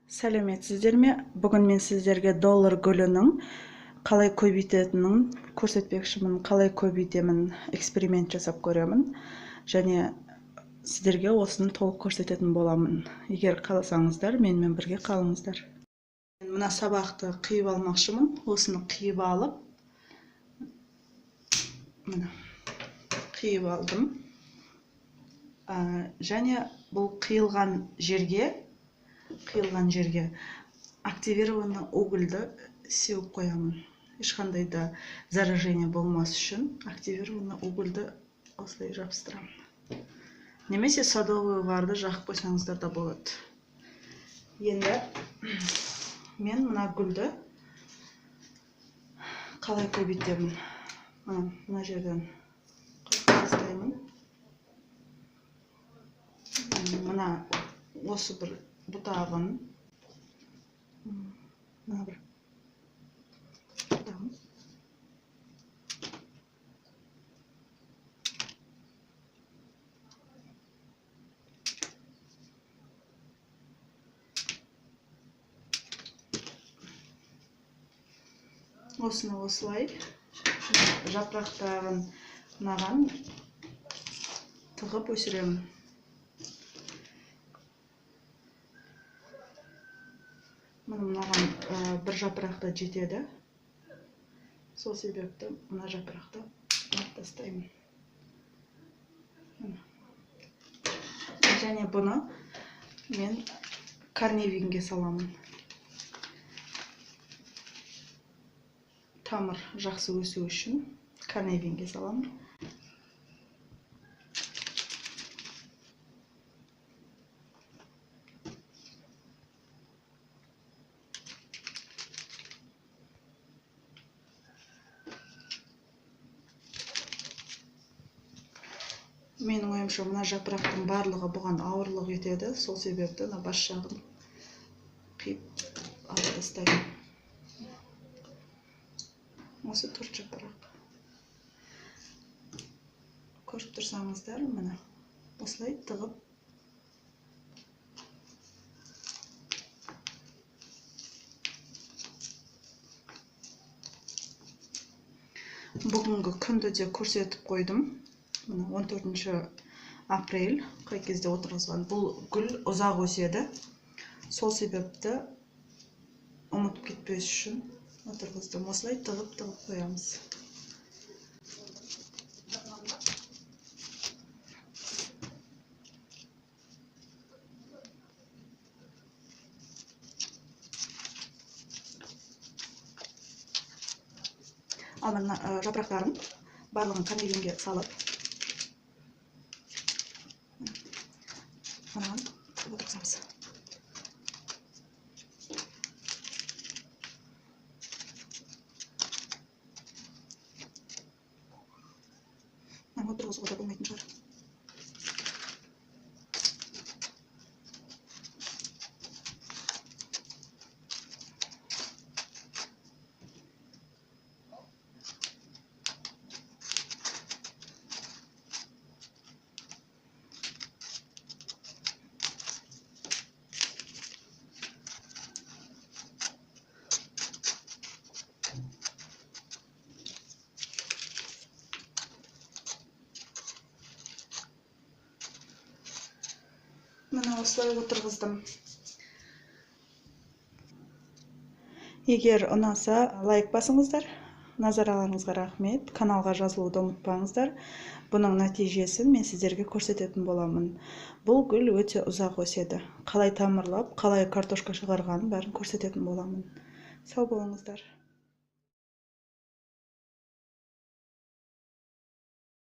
Сәлеметсіздер ме? Бүгін мен сіздерге доллар гүлінің қалай көбейтетінін көрсетпекшімін, қалай көбейтемін, эксперимент жасап көремін. Және сіздерге осыны толық көрсететін боламын. Егер қаласаңыздар, менімен бірге қалыңыздар. Мен мына сабақты қиып алмақшымын. Осыны қиып алып, мына қиып алдым. Және бұл қиылған жерге активированный угольді сеуіп қоямын. Ешқандай да заражение болмас үшін активированный угольді осылай жабыстырамын. Немесе садовый варды жақып қойсаңыздар да болады. Енді мен мына гүлді қалай көбейтемін? Мына жерден тастаймын. Мына осы бір бұтағын, мына бір бұтағын осыны осылай жапырақтарын мынаған тығып өсіремін. Мынаған бір жапырақта жетеді. Сол себепті мына жапырақты алып тастаймын. Және бұны мен карневинге саламын. Тамыр жақсы өсу үшін карневинге саламын. Менің ойымша, мына жапырақтың барлығы бұған ауырлық етеді. Сол себепті бас жағын қиып алып тастаймын. Осы 4 жапырақ. Көріп тұрсаңыздар, мына осылай тығып бүгінгі күнді де көрсетіп қойдым. 14 апрель қай кезде отырғызған. Бұл гүл ұзақ өседі. Сол себепті ұмытып кетпес үшін отырғыздым. Осылай тығып қоямыз. Ал мына жапырақтарын барлығын карневинге салып, мынаған отырғызамыз. Отырғызуға да болмайтын шығар. Мына осылай отырғыздым. Егер ұнаса, лайк басыңыздар. Назарларыңызға рахмет. Каналға жазылуды ұмытпаңыздар. Бұның нәтижесін мен сіздерге көрсететін боламын. Бұл гүл өте ұзақ өседі. Қалай тамырлап, қалай картошка шығарғанын бәрін көрсететін боламын. Сау болыңыздар.